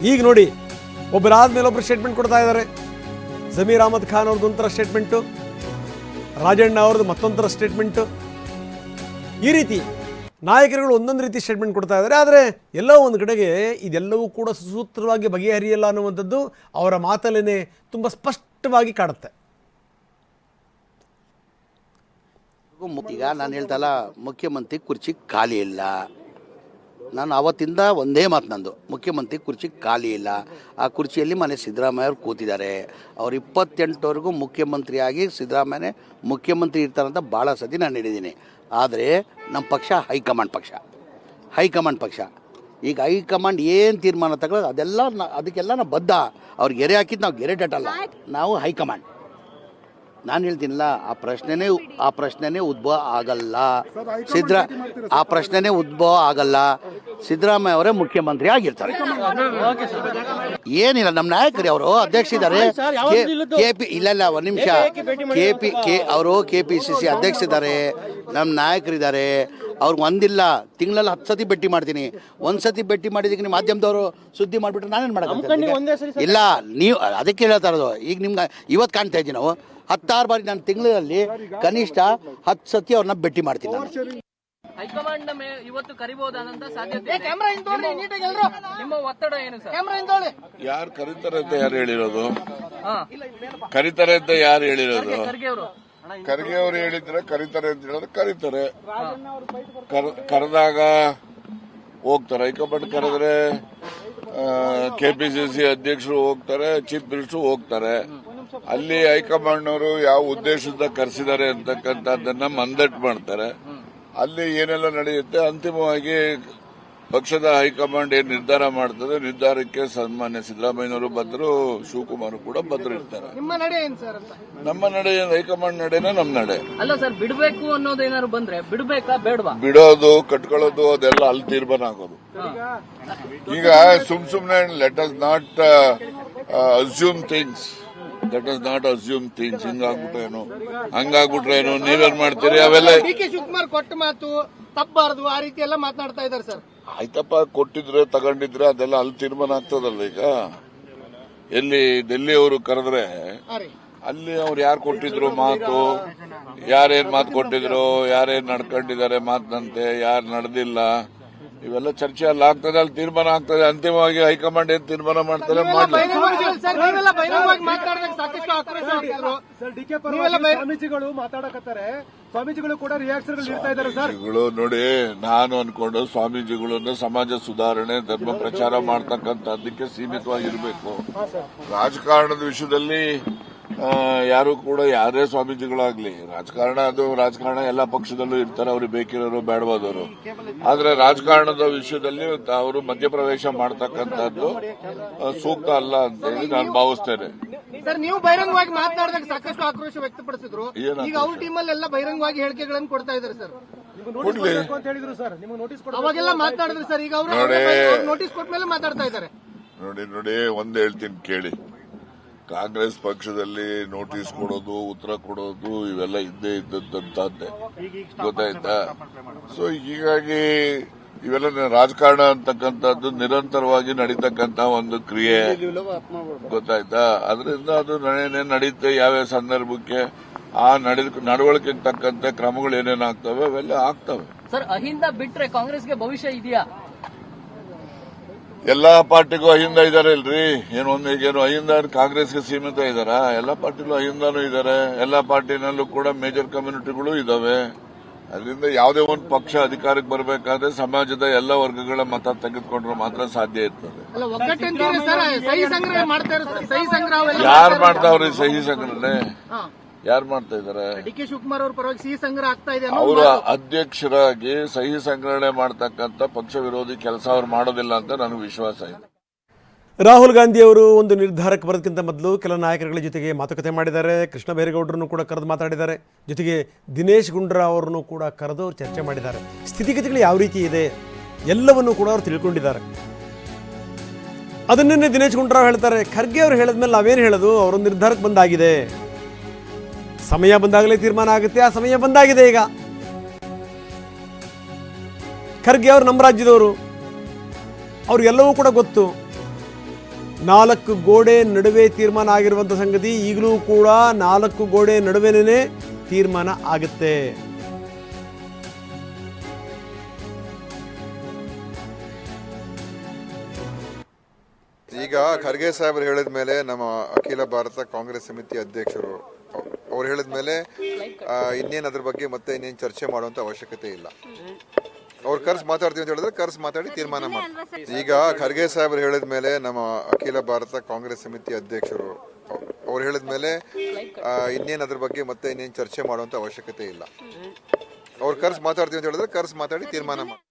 ಈಗ ನೋಡಿ ಒಬ್ಬರಾದ ಮೇಲೆ ಒಬ್ಬರು ಸ್ಟೇಟ್ಮೆಂಟ್ ಕೊಡ್ತಾ ಇದ್ದಾರೆ. ಜಮೀರ್ ಅಹಮದ್ ಖಾನ್ ಅವ್ರದ್ದು ಒಂಥರ ಸ್ಟೇಟ್ಮೆಂಟು, ರಾಜಣ್ಣ ಅವ್ರದ್ದು ಮತ್ತೊಂಥರ ಸ್ಟೇಟ್ಮೆಂಟು. ಈ ರೀತಿ ನಾಯಕರುಗಳು ಒಂದೊಂದು ರೀತಿ ಸ್ಟೇಟ್ಮೆಂಟ್ ಕೊಡ್ತಾ ಇದ್ದಾರೆ. ಆದರೆ ಎಲ್ಲೋ ಒಂದು ಕಡೆಗೆ ಇದೆಲ್ಲವೂ ಕೂಡ ಸುಸೂತ್ರವಾಗಿ ಬಗೆಹರಿಯಲ್ಲ ಅನ್ನುವಂಥದ್ದು ಅವರ ಮಾತಲ್ಲೇ ತುಂಬ ಸ್ಪಷ್ಟವಾಗಿ ಕಾಣುತ್ತೆ. ಈಗ ನಾನು ಹೇಳ್ದಲ್ಲ, ಮುಖ್ಯಮಂತ್ರಿ ಕುರ್ಚಿ ಖಾಲಿ ಇಲ್ಲ. ನಾನು ಅವತ್ತಿಂದ ಒಂದೇ ಮಾತು ನಂದು, ಮುಖ್ಯಮಂತ್ರಿ ಕುರ್ಚಿ ಖಾಲಿ ಇಲ್ಲ. ಆ ಕುರ್ಚಿಯಲ್ಲಿ ಮನೆ ಸಿದ್ದರಾಮಯ್ಯ ಅವರು ಕೂತಿದ್ದಾರೆ. ಅವ್ರು 28ವರೆಗೂ ಮುಖ್ಯಮಂತ್ರಿಯಾಗಿ ಸಿದ್ದರಾಮಯ್ಯನೇ ಮುಖ್ಯಮಂತ್ರಿ ಇರ್ತಾರಂತ ಭಾಳ ಸತಿ ನಾನು ಹೇಳಿದ್ದೀನಿ. ಆದರೆ ನಮ್ಮ ಪಕ್ಷ ಹೈಕಮಾಂಡ್ ಪಕ್ಷ ಈಗ ಹೈಕಮಾಂಡ್ ಏನು ತೀರ್ಮಾನ ತಗೊಳ್ಳೋದು ಅದೆಲ್ಲ ಅದಕ್ಕೆಲ್ಲ ನಾವು ಬದ್ಧ. ಅವ್ರಿಗೆ ಗೆರೆ ಹಾಕಿದ್ದು ನಾವು ಗೆರೆ ಡಟ್ಟಲ್ಲ, ನಾವು ಹೈಕಮಾಂಡ್. ನಾನು ಹೇಳ್ತೀನಿಲ್ಲ, ಆ ಪ್ರಶ್ನೆನೇ ಉದ್ಭವ ಆಗಲ್ಲ. ಸಿದ್ದರಾಮಯ್ಯ ಅವರೇ ಮುಖ್ಯಮಂತ್ರಿ ಆಗಿರ್ತಾರೆ. ಏನಿಲ್ಲ, ನಮ್ಮ ನಾಯಕರು ಅವರು ಅಧ್ಯಕ್ಷ ಇದ್ದಾರೆ. ಇಲ್ಲ ಒಂದು ನಿಮಿಷ, ಅವರು KPCC ಅಧ್ಯಕ್ಷ ಇದ್ದಾರೆ, ನಮ್ಮ ನಾಯಕರಿದ್ದಾರೆ. ಅವ್ರಿಗೆ ಒಂದಿಲ್ಲ, ತಿಂಗಳಲ್ಲಿ 10 ಸತಿ ಭೇಟಿ ಮಾಡ್ತೀನಿ. ಒಂದು ಸತಿ ಭೇಟಿ ಮಾಡಿದಕ್ಕೆ ನಿಮ್ಮ ಮಾಧ್ಯಮದವರು ಸುದ್ದಿ ಮಾಡಿಬಿಟ್ರೆ ನಾನೇನು ಮಾಡೋದು? ಇಲ್ಲ, ನೀವು ಅದಕ್ಕೆ ಹೇಳ್ತಾ ಇರೋದು. ಈಗ ನಿಮ್ಗೆ ಇವತ್ತು ಕಾಣ್ತಾ ಇದ್ದೀವಿ ನಾವು 16 ಬಾರಿ ನಾನು ತಿಂಗಳಲ್ಲಿ ಕನಿಷ್ಠ 10 ಸತಿ ಅವ್ರನ್ನ ಭೇಟಿ ಮಾಡ್ತೀನಿ. ಹೈಕಮಾಂಡ್ ಇವತ್ತು ಕರಿಬಹುದಾದಂತ ಸಾಧ್ಯತೆ ನಿಮ್ಮ ಒತ್ತಡ ಏನು ಸರ್? ಯಾರು ಕರೀತಾರೆ ಅಂತ ಯಾರು ಹೇಳಿರೋದು? ಕರೀತಾರೆ ಅಂತ ಯಾರು ಹೇಳಿರೋದು? ಖರ್ಗೆ ಅವರು ಹೇಳಿದ್ರೆ ಕರೀತಾರೆ ಅಂತ ಹೇಳಿದ್ರೆ ಕರೀತಾರೆ. ಕರೆದಾಗ ಹೋಗ್ತಾರೆ. ಹೈಕಮಾಂಡ್ ಕರೆದ್ರೆ KPCC ಅಧ್ಯಕ್ಷರು ಹೋಗ್ತಾರೆ, ಚೀಫ್ ಮಿನಿಸ್ಟರ್ ಹೋಗ್ತಾರೆ. ಅಲ್ಲಿ ಹೈಕಮಾಂಡ್ನವರು ಯಾವ ಉದ್ದೇಶದಿಂದ ಕರೆಸಿದ್ದಾರೆ ಅಂತಕ್ಕಂಥದ್ದನ್ನ ಮಂದಟ್ಟು ಮಾಡ್ತಾರೆ. ಅಲ್ಲಿ ಏನೆಲ್ಲ ನಡೆಯುತ್ತೆ, ಅಂತಿಮವಾಗಿ ಪಕ್ಷದ ಹೈಕಮಾಂಡ್ ಏನ್ ನಿರ್ಧಾರ ಮಾಡ್ತದೆ, ನಿರ್ಧಾರಕ್ಕೆ ಸನ್ಮಾನ್ಯ ಸಿದ್ದರಾಮಯ್ಯನವರು ಬದ್ದರು, ಶಿವಕುಮಾರ್ ಕೂಡ ಬದ್ದರು ಇರ್ತಾರೆ. ನಮ್ಮ ನಡೆ ಹೈಕಮಾಂಡ್ ನಡೆನ ನಮ್ಮ ನಡೆ ಅಲ್ಲ ಸರ್. ಬಿಡಬೇಕು ಅನ್ನೋದೇನಾದ್ರು ಬಂದ್ರೆ ಬಿಡಬೇಕಾ ಬೇಡವಾ? ಬಿಡೋದು ಕಟ್ಕೊಳ್ಳೋದು ಅದೆಲ್ಲ ಅಲ್ಲಿ ತೀರ್ಮಾನ ಆಗೋದು. ಈಗ ಸುಮ್ನೆ let us not assume things. ಹಂಗಾಗ್ಬಿಟ್ರೇನು ನೀವೇನ್ ಮಾಡ್ತೀರಿ? ಅವೆಲ್ಲ ಶಿವಕುಮಾರ್ ಕೊಟ್ಟ ಮಾತು ತಪ್ಪಬಾರದು, ಆ ರೀತಿ ಎಲ್ಲ ಮಾತನಾಡ್ತಾ ಇದ್ದಾರೆ ಸರ್. ಆಯ್ತಪ್ಪ, ಕೊಟ್ಟಿದ್ರೆ ತಗೊಂಡಿದ್ರೆ ಅದೆಲ್ಲ ಅಲ್ಲಿ ತೀರ್ಮಾನ ಆಗ್ತದಲ್ಲ. ಈಗ ಎಲ್ಲಿ ಡೆಲ್ಲಿ ಅವರು ಕರೆದ್ರೆ ಅಲ್ಲಿ ಅವ್ರು ಯಾರು ಕೊಟ್ಟಿದ್ರು ಮಾತು, ಯಾರೇನ್ ಮಾತು ಕೊಟ್ಟಿದ್ರು, ಯಾರೇನ್ ನಡ್ಕೊಂಡಿದ್ದಾರೆ ಮಾತಿನಂತೆ, ಯಾರು ನಡೆದಿಲ್ಲ, ಇವೆಲ್ಲ ಚರ್ಚೆ ಅಲ್ಲಿ ಆಗ್ತದೆ, ಅಲ್ಲಿ ತೀರ್ಮಾನ ಆಗ್ತದೆ. ಅಂತಿಮವಾಗಿ ಹೈಕಮಾಂಡ್ ಏನ್ ತೀರ್ಮಾನ ಮಾಡ್ತಾರೆ ನೋಡಿ. ನಾನು ಅನ್ಕೊಂಡು ಸ್ವಾಮೀಜಿಗಳು ಸಮಾಜ ಸುಧಾರಣೆ, ಧರ್ಮ ಪ್ರಚಾರ ಮಾಡ್ತಕ್ಕಂಥದ್ದಕ್ಕೆ ಸೀಮಿತವಾಗಿರ್ಬೇಕು. ರಾಜಕಾರಣದ ವಿಷಯದಲ್ಲಿ ಯಾರು ಕೂಡ ಯಾರೇ ಸ್ವಾಮೀಜಿಗಳಾಗ್ಲಿ, ರಾಜಕಾರಣ ಎಲ್ಲ ಪಕ್ಷದಲ್ಲೂ ಇರ್ತಾರೆ, ಅವ್ರಿಗೆ ಬೇಕಿರೋರು ಬೇಡವಾದವರು. ಆದ್ರೆ ರಾಜಕಾರಣದ ವಿಷಯದಲ್ಲಿ ಅವರು ಮಧ್ಯಪ್ರವೇಶ ಮಾಡ್ತಕ್ಕಂಥದ್ದು ಸೂಕ್ತ ಅಲ್ಲ ಅಂತ ಹೇಳಿ ನಾನು ಭಾವಿಸ್ತೇನೆ. ಸರ್, ನೀವು ಬಹಿರಂಗವಾಗಿ ಮಾತನಾಡಿದಾಗ ಸಾಕಷ್ಟು ಆಕ್ರೋಶ ವ್ಯಕ್ತಪಡಿಸಿದ್ರು. ಈಗ ಅವ್ರ ಟೀಮಲ್ಲಿ ಎಲ್ಲ ಬಹಿರಂಗವಾಗಿ ಹೇಳಿಕೆಗಳನ್ನು ಕೊಡ್ತಾ ಇದ್ದಾರೆ ಸರ್. ಅವಾಗೆಲ್ಲ ಮಾತನಾಡಿದ್ರು ಸರ್, ಈಗ ಅವರು ನೋಟಿಸ್ ಕೊಟ್ಟ ಮೇಲೆ ಮಾತಾಡ್ತಾ ಇದ್ದಾರೆ. ನೋಡಿ ಒಂದ್ ಹೇಳ್ತೀನಿ ಕೇಳಿ. ಕಾಂಗ್ರೆಸ್ ಪಕ್ಷದಲ್ಲಿ ನೋಟಿಸ್ ಕೊಡೋದು, ಉತ್ತರ ಕೊಡೋದು ಇವೆಲ್ಲ ಇದ್ದೇ ಇದ್ದಂತದ್ದೇ, ಗೊತ್ತಾಯ್ತಾ? ಸೊ ಹೀಗಾಗಿ ಇವೆಲ್ಲ ರಾಜಕಾರಣ ಅಂತಕ್ಕಂಥದ್ದು ನಿರಂತರವಾಗಿ ನಡೀತಕ್ಕಂತ ಒಂದು ಕ್ರಿಯೆ, ಗೊತ್ತಾಯ್ತಾ? ಅದರಿಂದ ಅದು ನಡೆಯುತ್ತೆ. ಯಾವ್ಯಾವ ಸಂದರ್ಭಕ್ಕೆ ಆ ನಡವಳಿಕೆಗೆ ತಕ್ಕಂತೆ ಕ್ರಮಗಳು ಏನೇನಾಗ್ತವೆ ಅವೆಲ್ಲ ಆಗ್ತವೆ. ಸರ್, ಅಹಿಂದ ಬಿಟ್ರೆ ಕಾಂಗ್ರೆಸ್ಗೆ ಭವಿಷ್ಯ ಇದೆಯಾ? ಎಲ್ಲಾ ಪಾರ್ಟಿಗೂ ಅಹಿಂದ ಇದಾರೆ ಇಲ್ರಿ. ಏನು ಅಹಿಂದ ಕಾಂಗ್ರೆಸ್ಗೆ ಸೀಮಿತ ಇದಾರ? ಎಲ್ಲಾ ಪಾರ್ಟಿಲೂ ಅಹಿಂದನೂ ಇದಾರೆ. ಎಲ್ಲಾ ಪಾರ್ಟಿನಲ್ಲೂ ಕೂಡ ಮೇಜರ್ ಕಮ್ಯುನಿಟಿಗಳು ಇದಾವೆ. ಅದರಿಂದ ಯಾವುದೇ ಒಂದು ಪಕ್ಷ ಅಧಿಕಾರಕ್ಕೆ ಬರಬೇಕಾದ್ರೆ ಸಮಾಜದ ಎಲ್ಲ ವರ್ಗಗಳ ಮತ ತೆಗೆದುಕೊಂಡ್ರೆ ಮಾತ್ರ ಸಾಧ್ಯ ಇರ್ತದೆ. ಯಾರು ಮಾಡ್ತಾವ್ರಿ ಸಹಿ ಸಂಗ್ರಹಣೆ? ಯಾರು ಮಾಡ್ತಾ ಇದಾರೆ? ಡಿ.ಕೆ. ಶಿವಕುಮಾರ್ ಅವ್ರ ಪರವಾಗಿ ಸಿಹಿ ಸಂಗ್ರಹ ಆಗ್ತಾ ಇದೆ. ಅವರ ಅಧ್ಯಕ್ಷರಾಗಿ ಸಹಿ ಸಂಗ್ರಹಣೆ ಮಾಡತಕ್ಕಂತ ಪಕ್ಷ ವಿರೋಧಿ ಕೆಲಸ ಅವ್ರು ಮಾಡೋದಿಲ್ಲ ಅಂತ ನನಗೆ ವಿಶ್ವಾಸ ಇದೆ. ರಾಹುಲ್ ಗಾಂಧಿ ಅವರು ಒಂದು ನಿರ್ಧಾರಕ್ಕೆ ಬರೋದಕ್ಕಿಂತ ಮೊದಲು ಕೆಲ ನಾಯಕರುಗಳ ಜೊತೆಗೆ ಮಾತುಕತೆ ಮಾಡಿದ್ದಾರೆ. ಕೃಷ್ಣ ಬೈರೇಗೌಡರನ್ನು ಕೂಡ ಕರೆದು ಮಾತಾಡಿದ್ದಾರೆ. ಜೊತೆಗೆ ದಿನೇಶ್ ಗುಂಡೂರಾವ್ ಅವರನ್ನು ಕೂಡ ಕರೆದು ಚರ್ಚೆ ಮಾಡಿದ್ದಾರೆ. ಸ್ಥಿತಿಗತಿಗಳು ಯಾವ ರೀತಿ ಇದೆ ಎಲ್ಲವನ್ನೂ ಕೂಡ ಅವರು ತಿಳ್ಕೊಂಡಿದ್ದಾರೆ. ಅದನ್ನೇ ದಿನೇಶ್ ಗುಂಡೂರಾವ್ ಹೇಳ್ತಾರೆ. ಖರ್ಗೆ ಅವರು ಹೇಳಿದ್ಮೇಲೆ ನಾವೇನು ಹೇಳೋದು? ಅವರೊಂದು ನಿರ್ಧಾರಕ್ಕೆ ಬಂದಾಗಿದೆ, ಸಮಯ ಬಂದಾಗಲೇ ತೀರ್ಮಾನ ಆಗುತ್ತೆ. ಆ ಸಮಯ ಬಂದಾಗಿದೆ. ಈಗ ಖರ್ಗೆ ಅವರು ನಮ್ಮ ರಾಜ್ಯದವರು, ಅವ್ರಿಗೆಲ್ಲವೂ ಕೂಡ ಗೊತ್ತು. 4 ಗೋಡೆ ನಡುವೆ ತೀರ್ಮಾನ ಆಗಿರುವಂಥ ಸಂಗತಿ ಈಗಲೂ ಕೂಡ 4 ಗೋಡೆ ನಡುವೆನೇ ತೀರ್ಮಾನ ಆಗುತ್ತೆ. ಈಗ ಖರ್ಗೆ ಸಾಹೇಬರು ಹೇಳಿದ ಮೇಲೆ ನಮ್ಮ ಅಖಿಲ ಭಾರತ ಕಾಂಗ್ರೆಸ್ ಸಮಿತಿ ಅಧ್ಯಕ್ಷರು ಅವ್ರು ಹೇಳಿದ ಮೇಲೆ ಇನ್ನೇನು ಅದ್ರ ಬಗ್ಗೆ ಮತ್ತೆ ಇನ್ನೇನು ಚರ್ಚೆ ಮಾಡುವಂತ ಅವಶ್ಯಕತೆ ಇಲ್ಲ. ಅವ್ರು ಕರ್ಸ್ ಮಾತಾಡ್ತೀವಿ ಅಂತ ಹೇಳಿದ್ರೆ ಕರ್ಸ್ ಮಾತಾಡಿ ತೀರ್ಮಾನ ಮಾಡ್ತಾರೆ. ಈಗ ಖರ್ಗೆ ಸಾಹೇಬರು ಹೇಳಿದ ಮೇಲೆ ನಮ್ಮ ಅಖಿಲ ಭಾರತ ಕಾಂಗ್ರೆಸ್ ಸಮಿತಿ ಅಧ್ಯಕ್ಷರು ಅವ್ರು ಹೇಳಿದ ಮೇಲೆ ಇನ್ನೇನು ಅದ್ರ ಬಗ್ಗೆ ಮತ್ತೆ ಇನ್ನೇನು ಚರ್ಚೆ ಮಾಡುವಂತ ಅವಶ್ಯಕತೆ ಇಲ್ಲ. ಅವ್ರು ಕರ್ಸ್ ಮಾತಾಡ್ತೀವಿ ಅಂತ ಹೇಳಿದ್ರೆ ಕರ್ಸ್ ಮಾತಾಡಿ ತೀರ್ಮಾನ ಮಾಡ್ತಾರೆ.